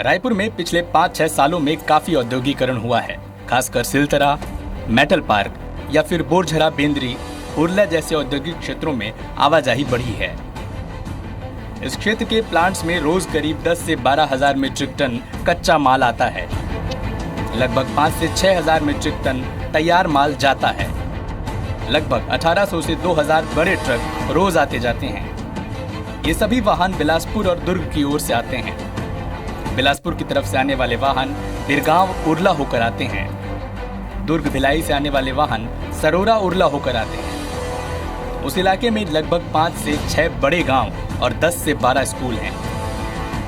रायपुर में पिछले 5-6 सालों में काफी औद्योगिकरण हुआ है, खासकर सिलतरा, मेटल पार्क या फिर बोरझरा, बेंद्री, उरला जैसे औद्योगिक क्षेत्रों में आवाजाही बढ़ी है। इस क्षेत्र के प्लांट्स में रोज करीब 10 से 12 हजार मीट्रिक टन कच्चा माल आता है। लगभग 5 से 6 हजार मीट्रिक टन तैयार माल जाता है। लगभग 1800 से 2000 बड़े ट्रक रोज आते जाते हैं। ये सभी वाहन बिलासपुर और दुर्ग की ओर से आते हैं। बिलासपुर की तरफ से आने वाले वाहन बिरगांव, उरला होकर आते हैं। दुर्ग, भिलाई से आने वाले वाहन सरोरा, उरला होकर आते हैं। उस इलाके में लगभग 5 से 6 बड़े गांव और 10 से 12 स्कूल हैं।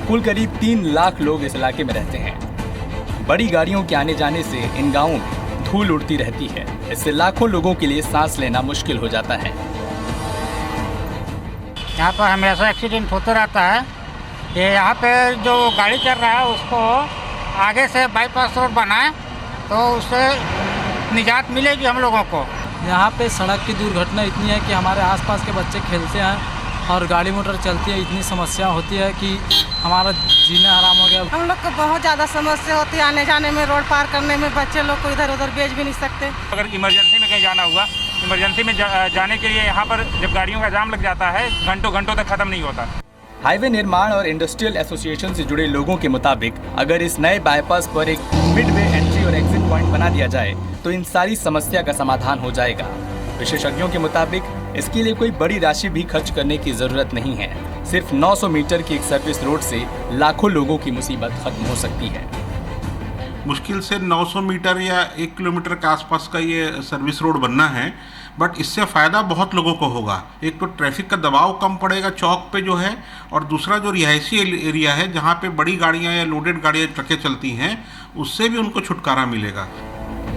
कुल करीब 3 लाख लोग इस इलाके में रहते हैं। बड़ी गाड़ियों के आने जाने से इन गांवों में धूल उड़ती रहती है। इससे लाखों लोगों के लिए सांस लेना मुश्किल हो जाता है। यहाँ पर हमेशा एक्सीडेंट होता रहता है। ये यहाँ पे जो गाड़ी चल रहा है उसको आगे से बाईपास रोड बनाए तो उससे निजात मिलेगी हम लोगों को। यहाँ पे सड़क की दुर्घटना इतनी है कि हमारे आसपास के बच्चे खेलते हैं और गाड़ी मोटर चलती है, इतनी समस्या होती है कि हमारा जीना हराम हो गया। हम लोग को बहुत ज़्यादा समस्या होती है आने जाने में, रोड पार करने में। बच्चे लोग को इधर उधर भेज भी नहीं सकते। अगर इमरजेंसी में कहीं जाना हुआ, इमरजेंसी में जाने के लिए यहाँ पर जब गाड़ियों का जाम लग जाता है, घंटों घंटों तक खत्म नहीं होता। हाईवे निर्माण और इंडस्ट्रियल एसोसिएशन से जुड़े लोगों के मुताबिक अगर इस नए बाईपास पर एक मिडवे एंट्री और एग्जिट पॉइंट बना दिया जाए तो इन सारी समस्या का समाधान हो जाएगा। विशेषज्ञों के मुताबिक इसके लिए कोई बड़ी राशि भी खर्च करने की जरूरत नहीं है। सिर्फ 900 मीटर की एक सर्विस रोड से लाखों लोगों की मुसीबत खत्म हो सकती है। मुश्किल से 900 मीटर या 1 किलोमीटर के आसपास का ये सर्विस रोड बनना है, बट इससे फ़ायदा बहुत लोगों को होगा। एक तो ट्रैफिक का दबाव कम पड़ेगा चौक पे जो है, और दूसरा जो रिहायशी एरिया है जहाँ पे बड़ी गाड़ियाँ या लोडेड गाड़ियाँ, ट्रकें चलती हैं, उससे भी उनको छुटकारा मिलेगा।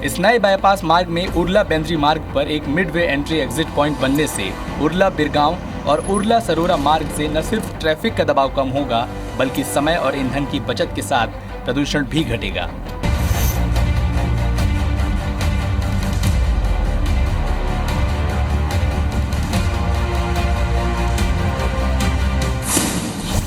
इस नए बाईपास मार्ग में उरला बेंद्री मार्ग पर एक मिडवे एंट्री एग्जिट पॉइंट बनने से उरला बिरगांव और उरला सरोरा मार्ग से न सिर्फ ट्रैफिक का दबाव कम होगा बल्कि समय और ईंधन की बचत के साथ प्रदूषण भी घटेगा।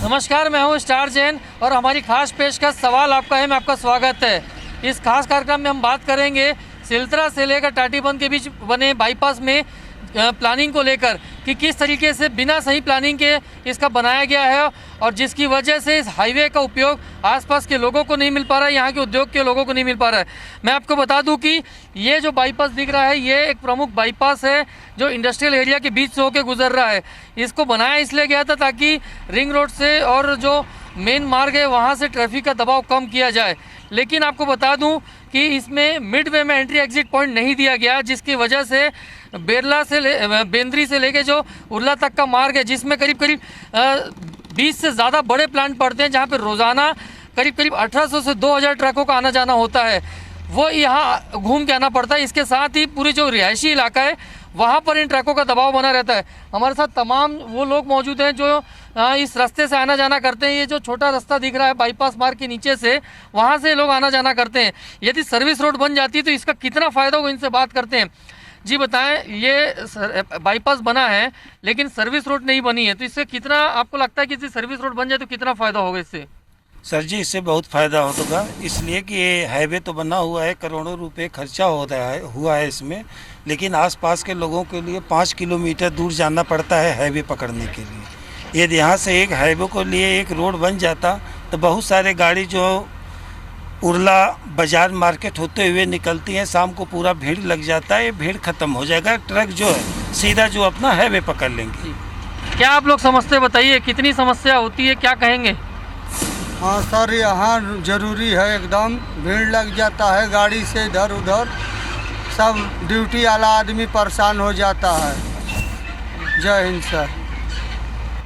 नमस्कार, मैं हूं स्टार जैन और हमारी खास पेशकश सवाल आपका है, मैं आपका स्वागत है। इस खास कार्यक्रम में हम बात करेंगे सिलतरा से लेकर टाटीबंध के बीच बने बाईपास में प्लानिंग को लेकर कि किस तरीके से बिना सही प्लानिंग के इसका बनाया गया है और जिसकी वजह से इस हाईवे का उपयोग आसपास के लोगों को नहीं मिल पा रहा है, यहाँ के उद्योग के लोगों को नहीं मिल पा रहा है। मैं आपको बता दूं कि ये जो बाईपास दिख रहा है ये एक प्रमुख बाईपास है जो इंडस्ट्रियल एरिया के बीच से होकर गुजर रहा है। इसको बनाया इसलिए गया था ताकि रिंग रोड से और जो मेन मार्ग है वहाँ से ट्रैफिक का दबाव कम किया जाए। लेकिन आपको बता दूं कि इसमें मिडवे में एंट्री एग्जिट पॉइंट नहीं दिया गया, जिसकी वजह से बेंद्री से लेके जो उरला तक का मार्ग है जिसमें करीब 20 से ज़्यादा बड़े प्लांट पड़ते हैं, जहां पे रोज़ाना करीब 1800 से 2000 ट्रकों का आना जाना होता है, वो यहाँ घूम के आना पड़ता है। इसके साथ ही पूरी जो रिहायशी इलाका है वहाँ पर इन ट्रकों का दबाव बना रहता है। हमारे साथ तमाम वो लोग मौजूद हैं जो इस रास्ते से आना जाना करते हैं। ये जो छोटा रास्ता दिख रहा है बाईपास मार्ग के नीचे से, वहाँ से लोग आना जाना करते हैं। यदि सर्विस रोड बन जाती तो इसका कितना फ़ायदा होगा, इनसे बात करते हैं। जी बताएं, ये बाईपास बना है लेकिन सर्विस रोड नहीं बनी है, तो इससे कितना आपको लगता है कि इससे सर्विस रोड बन जाए तो कितना फ़ायदा होगा इससे? सर जी, इससे बहुत फ़ायदा होगा, इसलिए कि ये हाईवे तो बना हुआ है, करोड़ों रुपए खर्चा हुआ है इसमें, लेकिन आसपास के लोगों के लिए 5 किलोमीटर दूर जाना पड़ता है हाईवे पकड़ने के लिए। यदि यहाँ से एक हाईवे को लिए एक रोड बन जाता तो बहुत सारे गाड़ी जो उरला बाजार मार्केट होते हुए निकलती हैं, शाम को पूरा भीड़ लग जाता है, ये भीड़ ख़त्म हो जाएगा। ट्रक जो है सीधा जो अपना हाईवे पकड़ लेंगे। क्या आप लोग समझते, बताइए कितनी समस्या होती है, क्या कहेंगे? हाँ सर, यहाँ ज़रूरी है, एकदम भीड़ लग जाता है, गाड़ी से इधर उधर सब ड्यूटी वाला आदमी परेशान हो जाता है। जय हिंद सर।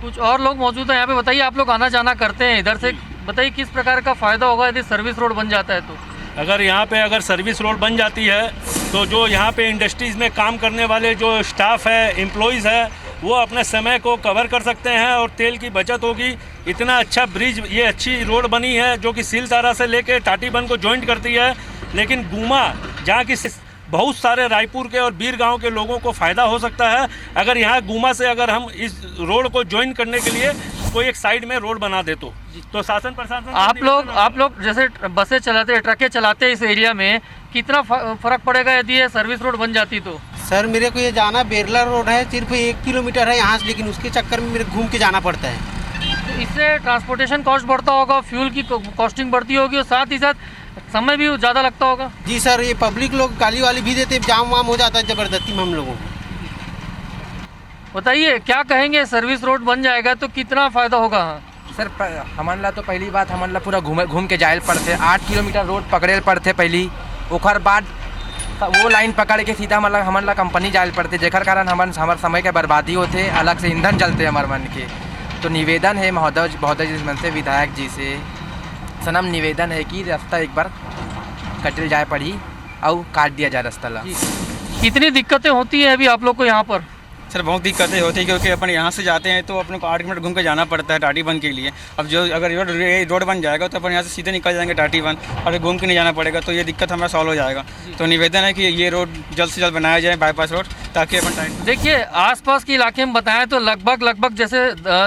कुछ और लोग मौजूद हैं यहाँ पे, बताइए आप लोग आना जाना करते हैं इधर से, बताइए किस प्रकार का फ़ायदा होगा यदि सर्विस रोड बन जाता है तो? अगर यहाँ पे अगर सर्विस रोड बन जाती है तो जो यहाँ पे इंडस्ट्रीज़ में काम करने वाले जो स्टाफ है, एम्प्लॉयज़ है, वो अपने समय को कवर कर सकते हैं और तेल की बचत होगी। इतना अच्छा ब्रिज, ये अच्छी रोड बनी है जो कि सिलतरा से लेके टाटीबंध को जॉइंट करती है, लेकिन गुमा जहाँ की बहुत सारे रायपुर के और बीरगांव के लोगों को फ़ायदा हो सकता है। अगर यहाँ गुमा से अगर हम इस रोड को ज्वाइन करने के लिए कोई एक साइड में रोड बना दे तो शासन प्रशासन आप लोग जैसे बसें चलाते, ट्रकें चलाते हैं इस एरिया में, कितना फर्क पड़ेगा यदि ये सर्विस रोड बन जाती तो? सर मेरे को ये जाना बेरला रोड है, सिर्फ 1 किलोमीटर है यहाँ से, लेकिन उसके चक्कर में मेरे घूम के जाना पड़ता है। तो इससे ट्रांसपोर्टेशन कॉस्ट बढ़ता होगा, फ्यूल की कॉस्टिंग बढ़ती होगी और साथ ही साथ समय भी ज़्यादा लगता होगा। जी सर, ये पब्लिक लोग गाली वाली भी देते, जाम वाम हो जाता है ज़बरदस्ती में हम लोगों को। बताइए क्या कहेंगे, सर्विस रोड बन जाएगा तो कितना फ़ायदा होगा? सर हमारा तो पहली बात हमारा पूरा घूम के जायल पड़ते, 8 किलोमीटर रोड पकड़े पड़ते पहली, ओखर बाद वो लाइन पकड़ के सीधा हमारा कंपनी जायल पड़ते, जेकर कारण हमारे समय के बर्बादी होते, अलग से ईंधन जलते हमारे मन के। तो निवेदन है महोदय जी मन से, विधायक जी से सनम निवेदन है कि रास्ता एक बार कटल जाए पड़ी और काट दिया जाए रास्ता ला। कितनी दिक्कतें होती है अभी आप लोग को यहाँ पर? सर बहुत दिक्कतें होती है, क्योंकि अपन यहाँ से जाते हैं तो अपने को 8 मिनट घूम के जाना पड़ता है टाटीबंध के लिए। अब जो अगर रोड बन जाएगा तो अपन यहाँ से सीधे निकल जाएंगे टाटीबंध, और घूम के नहीं जाना पड़ेगा, तो ये दिक्कत हमारा सॉल्व हो जाएगा। तो निवेदन है कि ये रोड जल्द से जल्द बनाया जाए, बाईपास रोड, ताकि अपन टाइम। देखिए आसपास के इलाके में बताएं तो लगभग जैसे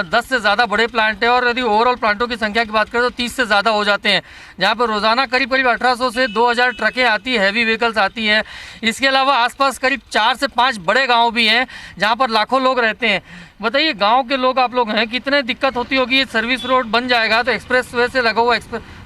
10 से ज़्यादा बड़े प्लांट है, और यदि ओवरऑल प्लांटों की संख्या की बात करें तो 30 से ज़्यादा हो जाते हैं, जहाँ पर रोज़ाना करीब 1800 से 2000 ट्रकें आती है, हैवी व्हीकल्स आती हैं। इसके अलावा आसपास करीब 4 से 5 बड़े गाँव भी हैं जहाँ पर लाखों लोग रहते हैं। बताइए गांव के लोग आप लोग हैं, कितने दिक्कत होती होगी? सर्विस रोड बन जाएगा तो एक्सप्रेस वे से लगा हुआ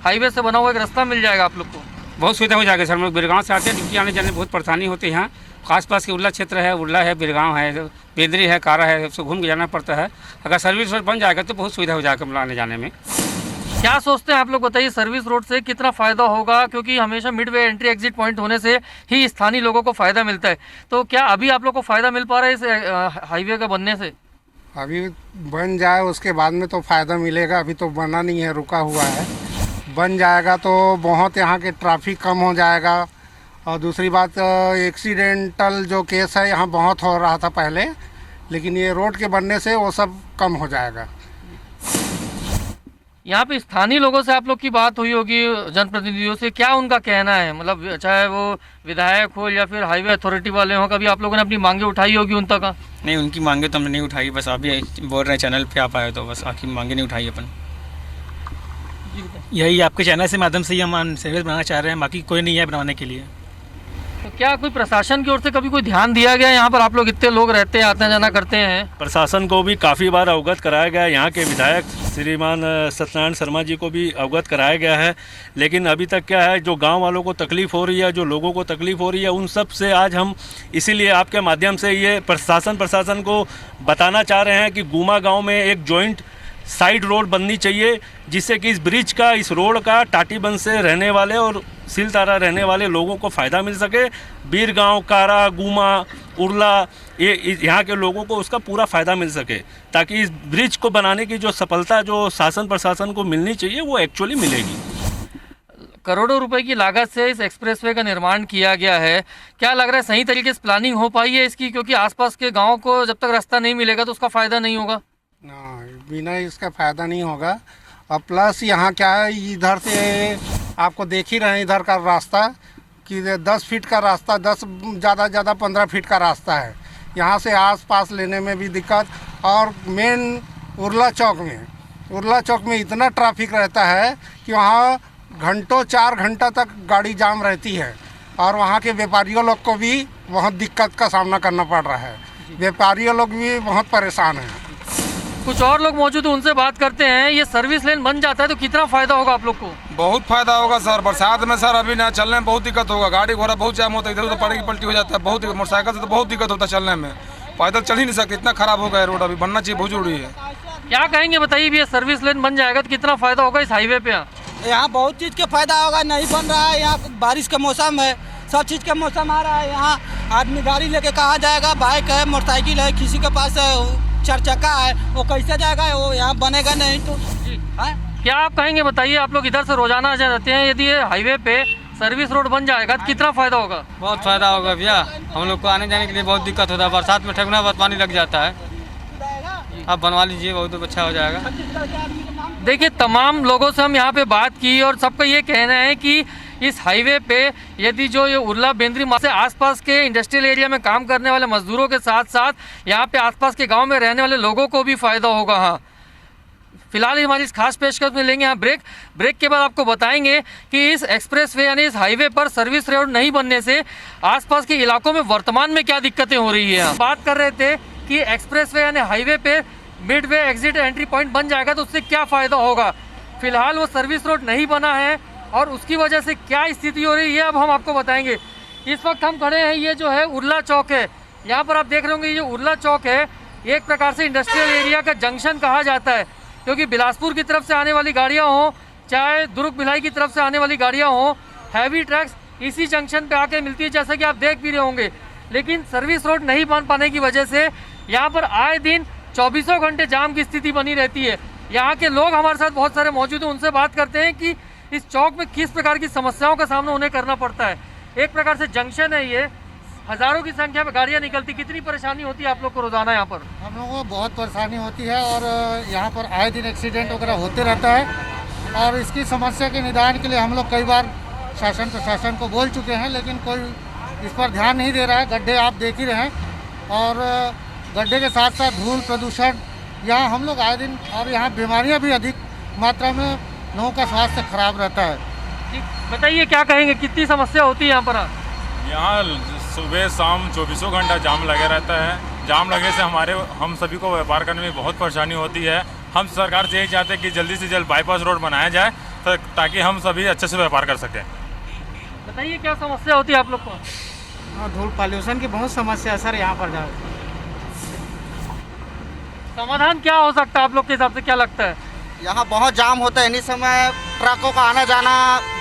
हाईवे से बना हुआ एक रास्ता मिल जाएगा आप लोग को, बहुत सुविधा हो जाएगी सर। हम लोग बिरगांव से आते हैं, ड्यूटी आने जाने में बहुत परेशानी होती है। यहाँ आसपास के उर्ला क्षेत्र है, उर्ला है, बिरगांव है, बेंदरी है, कारा है, सबसे घूम के जाना पड़ता है। अगर सर्विस रोड बन जाएगा तो बहुत सुविधा हो जाएगा हम लोग आने जाने में। क्या सोचते हैं आप लोग? बताइए सर्विस रोड से कितना फ़ायदा होगा, क्योंकि हमेशा मिडवे एंट्री एग्जिट पॉइंट होने से ही स्थानीय लोगों को फ़ायदा मिलता है। तो क्या अभी आप लोग को फ़ायदा मिल पा रहा है इस हाईवे का बनने से? अभी बन जाए उसके बाद में तो फ़ायदा मिलेगा, अभी तो बना नहीं है, रुका हुआ है। बन जाएगा तो बहुत यहाँ के ट्रैफिक कम हो जाएगा, और दूसरी बात एक्सीडेंटल जो केस है यहाँ बहुत हो रहा था पहले, लेकिन ये रोड के बनने से वो सब कम हो जाएगा। यहाँ पे स्थानीय लोगों से आप लोग की बात हुई होगी, जनप्रतिनिधियों से, क्या उनका कहना है? मतलब चाहे वो विधायक हो या फिर हाईवे अथॉरिटी वाले हो, कभी आप लोगों ने अपनी मांगे उठाई होगी उन तक? नहीं, उनकी मांगे तो हमने नहीं उठाई, बस अभी बोल रहे हैं चैनल पे आप आए तो बस आखिर मांगे नहीं उठाई अपन। यही आपके चैनल से माध्यम से ही हम सर्विस बनाना चाह रहे हैं, बाकी कोई नहीं है बनाने के लिए। तो क्या कोई प्रशासन की ओर से कभी कोई ध्यान दिया गया? यहाँ पर आप लोग इतने लोग रहते हैं, आते जाना करते हैं। प्रशासन को भी काफ़ी बार अवगत कराया गया है, यहाँ के विधायक श्रीमान सत्यनारायण शर्मा जी को भी अवगत कराया गया है, लेकिन अभी तक क्या है, जो गांव वालों को तकलीफ़ हो रही है, जो लोगों को तकलीफ़ हो रही है, उन सब से आज हम इसीलिए आपके माध्यम से ये प्रशासन को बताना चाह रहे हैं कि गुमा गाँव में एक जॉइंट साइड रोड बननी चाहिए, जिससे कि इस ब्रिज का, इस रोड का टाटीबंध से रहने वाले और सिलतारा रहने वाले लोगों को फ़ायदा मिल सके। बीरगांव, कारा, गुमा, उर्ला, ये यहाँ के लोगों को उसका पूरा फ़ायदा मिल सके, ताकि इस ब्रिज को बनाने की जो सफलता जो शासन प्रशासन को मिलनी चाहिए वो एक्चुअली मिलेगी। करोड़ों रुपए की लागत से इस एक्सप्रेसवे का निर्माण किया गया है। क्या लग रहा है सही तरीके से प्लानिंग हो पाई है इसकी? क्योंकि आसपास के गाँव को जब तक रास्ता नहीं मिलेगा तो उसका फ़ायदा नहीं होगा। बिना इसका फ़ायदा नहीं होगा। और प्लस यहाँ क्या है, इधर से आपको देख ही रहे हैं इधर का रास्ता कि 10 फीट का रास्ता, 10 ज़्यादा 15 फीट का रास्ता है। यहाँ से आस पास लेने में भी दिक्कत, और मेन उर्ला चौक में इतना ट्रैफिक रहता है कि वहाँ घंटों 4 घंटा तक गाड़ी जाम रहती है, और वहाँ के व्यापारियों लोग को भी बहुत दिक्कत का सामना करना पड़ रहा है। व्यापारियों लोग भी बहुत परेशान हैं। कुछ और लोग मौजूद हैं, उनसे बात करते हैं। ये सर्विस लेन बन जाता है तो कितना फ़ायदा होगा आप लोग को? बहुत फ़ायदा होगा सर। बरसात में सर अभी ना चलने में बहुत दिक्कत होगा, गाड़ी घोड़ा बहुत जाम होता है, इधर उधर पलटी पलटी हो जाता है, बहुत मोटरसाइकिल से तो बहुत दिक्कत होता है चलने में, पैदल चल ही नहीं सकते, इतना ख़राब हो गया रोड। अभी बनना चाहिए, बहुत जरूरी है। क्या कहेंगे बताइए, ये सर्विस लेन बन जाएगा तो कितना फ़ायदा होगा इस हाईवे पे? यहाँ बहुत चीज़ का फ़ायदा होगा। नहीं बन रहा है, यहाँ बारिश का मौसम है, सब चीज़ का मौसम आ रहा है। यहाँ आदमी गाड़ी लेके कहाँ जाएगा? बाइक है, मोटरसाइकिल है, किसी के पास 4 चक्का है, वो कैसे जाएगा? वो यहाँ बनेगा नहीं तो। क्या आप कहेंगे बताइए, आप लोग इधर से रोजाना जाते हैं, यदि ये हाईवे पे सर्विस रोड बन जाएगा तो कितना फ़ायदा होगा? बहुत फ़ायदा होगा भैया, हम लोग को आने जाने के लिए बहुत दिक्कत होता है। बरसात में ठगना बहुत पानी लग जाता है, आप बनवा लीजिए, बहुत अच्छा हो जाएगा। देखिए तमाम लोगों से हम यहाँ पे बात की और सबका ये कहना है कि इस हाईवे पे यदि जो ये उर्ला बेंद्री से आसपास के इंडस्ट्रियल एरिया में काम करने वाले मजदूरों के साथ साथ यहाँ पे आसपास के गांव में रहने वाले लोगों को भी फ़ायदा होगा। हाँ, फिलहाल हमारी इस खास पेशकश में लेंगे यहाँ ब्रेक के बाद आपको बताएंगे कि इस एक्सप्रेसवे यानी इस हाईवे पर सर्विस रोड नहीं बनने से आसपास के इलाकों में वर्तमान में क्या दिक्कतें हो रही है। बात कर रहे थे कि एक्सप्रेसवे यानी हाईवे पे मिडवे एग्जिट एंट्री पॉइंट बन जाएगा तो उससे क्या फ़ायदा होगा। फिलहाल वो सर्विस रोड नहीं बना है और उसकी वजह से क्या स्थिति हो रही है अब हम आपको बताएंगे। इस वक्त हम खड़े हैं, ये जो है उर्ला चौक है। यहाँ पर आप देख रहे होंगे ये उर्ला चौक है, ये एक प्रकार से इंडस्ट्रियल एरिया का जंक्शन कहा जाता है, क्योंकि बिलासपुर की तरफ से आने वाली गाड़ियाँ हों चाहे दुर्ग भिलाई की तरफ से आने वाली गाड़ियाँ हों, हैवी ट्रक्स इसी जंक्शन पे आके मिलती है, जैसा कि आप देख भी रहे होंगे। लेकिन सर्विस रोड नहीं बन पाने की वजह से यहाँ पर आए दिन 24 घंटे जाम की स्थिति बनी रहती है। यहाँ के लोग हमारे साथ बहुत सारे मौजूद हैं, उनसे बात करते हैं कि इस चौक में किस प्रकार की समस्याओं का सामना उन्हें करना पड़ता है। एक प्रकार से जंक्शन है, ये हज़ारों की संख्या में गाड़ियाँ निकलती, कितनी परेशानी होती है आप लोग को रोजाना यहाँ पर? हम लोगों को बहुत परेशानी होती है और यहाँ पर आए दिन एक्सीडेंट वगैरह होते रहता है और इसकी समस्या के निदान के लिए हम लोग कई बार शासन प्रशासन को बोल चुके हैं, लेकिन कोई इस पर ध्यान नहीं दे रहा है। गड्ढे आप देख ही रहे हैं और गड्ढे के साथ साथ धूल प्रदूषण यहाँ हम लोग आए दिन, और यहाँ बीमारियाँ भी अधिक मात्रा में लोगों का स्वास्थ्य खराब रहता है। बताइए क्या कहेंगे, कितनी समस्या होती है यहाँ पर? यहाँ सुबह शाम 24 घंटा जाम लगा रहता है। जाम लगने से हम सभी को व्यापार करने में बहुत परेशानी होती है। हम सरकार से यही चाहते हैं कि जल्दी से जल्द बाईपास रोड बनाया जाए ताकि हम सभी अच्छे से व्यापार कर सकें। बताइए क्या समस्या होती है आप लोग को? धूल पॉल्यूशन की बहुत समस्या है सर यहाँ पर। जाओ समाधान क्या हो सकता है आप लोग के हिसाब से, क्या लगता है? यहाँ बहुत जाम होता है, इन्हीं समय ट्रकों का आना जाना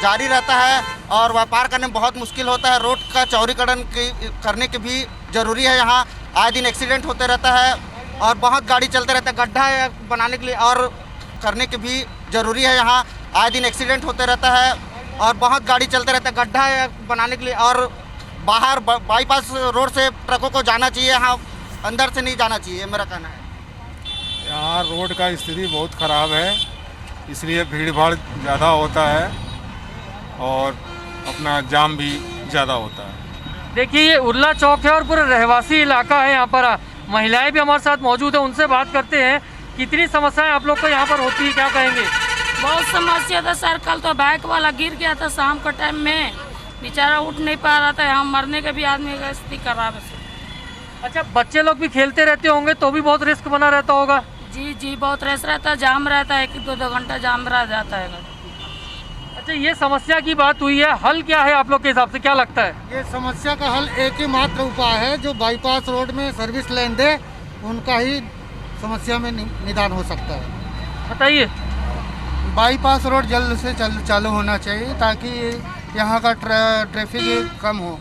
जारी रहता है और व्यापार करने में बहुत मुश्किल होता है। रोड का चौड़ीकरण करने की भी ज़रूरी है। यहाँ आए दिन एक्सीडेंट होते रहता है और बहुत गाड़ी चलते रहता है। गड्ढा बनाने के लिए और करने की भी ज़रूरी है। यहाँ आए दिन एक्सीडेंट होते रहता है और बहुत गाड़ी चलते रहता है। गड्ढा बनाने के लिए और बाहर बाईपास रोड से ट्रकों को जाना चाहिए, यहाँ अंदर से नहीं जाना चाहिए, मेरा कहना है। यहाँ रोड का स्थिति बहुत ख़राब है, इसलिए भीड़ भाड़ ज़्यादा होता है और अपना जाम भी ज़्यादा होता है। देखिए ये उर्ला चौक है और पूरा रहवासी इलाका है। यहाँ पर महिलाएं भी हमारे साथ मौजूद है, उनसे बात करते हैं। कितनी समस्याएं आप लोग को यहाँ पर होती है, क्या कहेंगे? बहुत समस्या था सर। कल तो बाइक वाला गिर गया था शाम का टाइम में, बेचारा उठ नहीं पा रहा था। यहाँ मरने का भी आदमी का स्थिति खराब है। अच्छा, बच्चे लोग भी खेलते रहते होंगे तो भी बहुत रिस्क बना रहता होगा? जी बहुत रेस रहता है, जाम रहता है, 1-2 घंटा जाम रह जाता है। अच्छा, ये समस्या की बात हुई है, हल क्या है आप लोग के हिसाब से, क्या लगता है? ये समस्या का हल एक ही मात्र उपाय है, जो बाईपास रोड में सर्विस लेन दे, उनका ही समस्या में निदान हो सकता है। बताइए। बाईपास रोड जल्द से जल्द चालू होना चाहिए ताकि यहाँ का ट्रैफिक कम हो।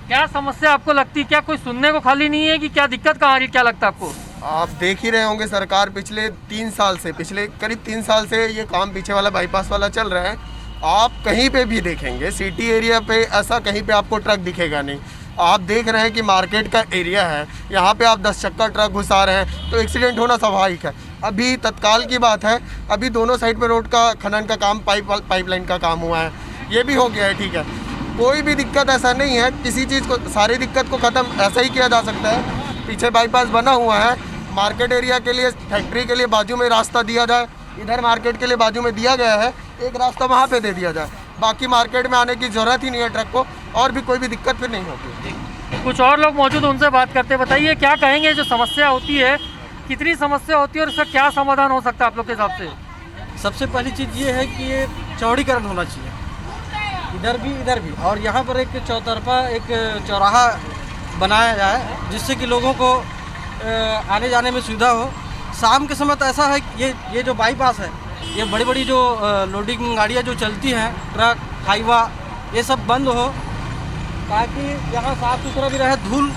क्या समस्या आपको लगती है, क्या कोई सुनने को खाली नहीं है कि क्या दिक्कत कहाँ आ रही, क्या लगता है आपको? आप देख ही रहे होंगे सरकार पिछले करीब 3 साल से ये काम पीछे वाला बाईपास वाला चल रहा है। आप कहीं पे भी देखेंगे सिटी एरिया पे ऐसा कहीं पे आपको ट्रक दिखेगा नहीं। आप देख रहे हैं कि मार्केट का एरिया है, यहाँ पे आप 10 चक्का ट्रक घुसा रहे हैं तो एक्सीडेंट होना स्वाभाविक है। अभी तत्काल की बात है, अभी दोनों साइड पे रोड का खनन का काम, पाइपलाइन का काम हुआ है, ये भी हो गया है, ठीक है। कोई भी दिक्कत ऐसा नहीं है, किसी चीज़ को, सारी दिक्कत को ख़त्म ऐसा ही किया जा सकता है। पीछे बाईपास बना हुआ है, मार्केट एरिया के लिए, फैक्ट्री के लिए बाजू में रास्ता दिया जाए, इधर मार्केट के लिए बाजू में दिया गया है, एक रास्ता वहाँ पे दे दिया जाए। बाकी मार्केट में आने की ज़रूरत ही नहीं है ट्रक को, और भी कोई भी दिक्कत फिर नहीं होती। कुछ और लोग मौजूद, उनसे बात करते। बताइए क्या कहेंगे, जो समस्या होती है, कितनी समस्या होती है और इसका क्या समाधान हो सकता है आप लोग के हिसाब से? सबसे पहली चीज़ ये है कि ये चौड़ीकरण होना चाहिए, इधर भी, और यहाँ पर एक चौतरफा एक चौराहा बनाया जाए जिससे कि लोगों को आने जाने में सुविधा हो। शाम के समय तो ऐसा है कि ये जो बाईपास है, ये बड़ी बड़ी जो लोडिंग गाड़ियाँ जो चलती हैं, ट्रक, हाईवा, ये सब बंद हो ताकि यहाँ साफ़ सुथरा भी रहे। धूल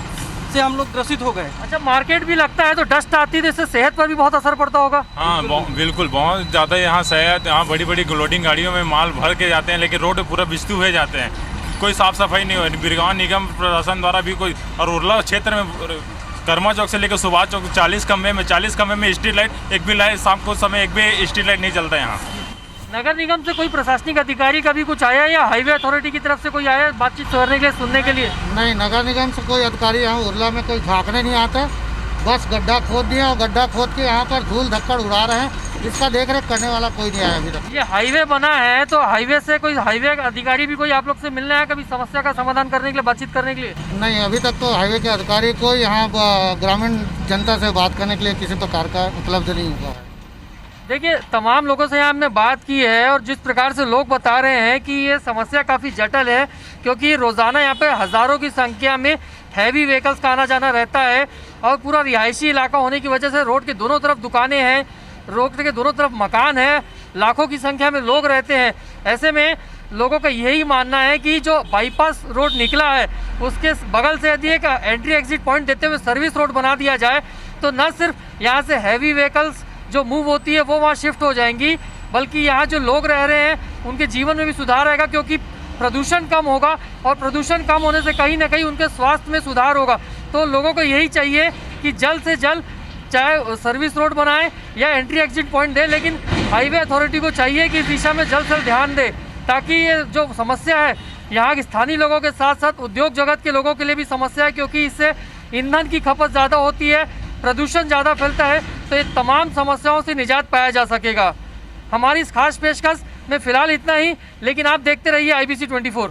से हम लोग ग्रसित हो गए। अच्छा, मार्केट भी लगता है तो डस्ट आती है, इससे सेहत पर भी बहुत असर पड़ता होगा? हाँ बिल्कुल, बहुत ज़्यादा यहाँ सेहत, यहाँ बड़ी बड़ी लोडिंग गाड़ियों में माल भर के जाते हैं, लेकिन रोड पूरा बिस्तू हुए जाते हैं, कोई साफ़ सफाई नहीं हो रही। बिरगांव निगम प्रशासन द्वारा भी कोई, और उर्ला क्षेत्र में कर्मा चौक से लेकर सुभाष चौक 40 खंभे में स्ट्रीट लाइट, एक भी लाइट शाम को समय एक भी स्ट्रीट लाइट नहीं चलता यहाँ। नगर निगम से कोई प्रशासनिक अधिकारी कभी कुछ आया या हाईवे अथॉरिटी की तरफ से कोई आया बातचीत करने के लिए, सुनने के लिए? नहीं, नगर निगम से कोई अधिकारी यहाँ उर्ला में कोई झांकने नहीं आता। बस गड्ढा खोद दिया और गड्ढा खोद के यहाँ पर धूल धक्कड़ उड़ा रहे हैं। इसका देख रेख करने वाला कोई नहीं आया अभी तक। ये हाईवे बना है तो हाईवे से कोई हाईवे अधिकारी भी कोई आप लोग से मिलने आया कभी समस्या का समाधान करने के लिए, बातचीत करने के लिए? नहीं, अभी तक तो हाईवे के अधिकारी को यहाँ ग्रामीण जनता से बात करने के लिए किसी प्रकार का उपलब्ध नहीं हुआ है। देखिए, तमाम लोगों से यहाँ हमने बात की है और जिस प्रकार से लोग बता रहे हैं कि ये समस्या काफ़ी जटिल है, क्योंकि रोज़ाना यहाँ पे हज़ारों की संख्या में हैवी व्हीकल्स का आना जाना रहता है और पूरा रिहायशी इलाका होने की वजह से रोड के दोनों तरफ दुकानें हैं, रोड के दोनों तरफ मकान है, लाखों की संख्या में लोग रहते हैं। ऐसे में लोगों का यही मानना है कि जो बाईपास रोड निकला है उसके बगल से यदि एक एंट्री एग्जिट पॉइंट देते हुए सर्विस रोड बना दिया जाए तो न सिर्फ यहाँ से हैवी व्हीकल्स जो मूव होती है वो वहाँ शिफ्ट हो जाएंगी, बल्कि यहाँ जो लोग रह रहे हैं उनके जीवन में भी सुधार आएगा, क्योंकि प्रदूषण कम होगा और प्रदूषण कम होने से कहीं ना कहीं उनके स्वास्थ्य में सुधार होगा। तो लोगों को यही चाहिए कि जल्द से जल्द चाहे सर्विस रोड बनाए या एंट्री एग्जिट पॉइंट दे, लेकिन हाईवे अथॉरिटी को चाहिए कि इस दिशा में जल्द से जल्द ध्यान दे, ताकि ये जो समस्या है यहाँ के स्थानीय लोगों के साथ साथ उद्योग जगत के लोगों के लिए भी समस्या है, क्योंकि इससे ईंधन की खपत ज़्यादा होती है, प्रदूषण ज़्यादा फैलता है। तो ये तमाम समस्याओं से निजात पाया जा सकेगा। हमारी इस खास पेशकश में फ़िलहाल इतना ही, लेकिन आप देखते रहिए IBC 24।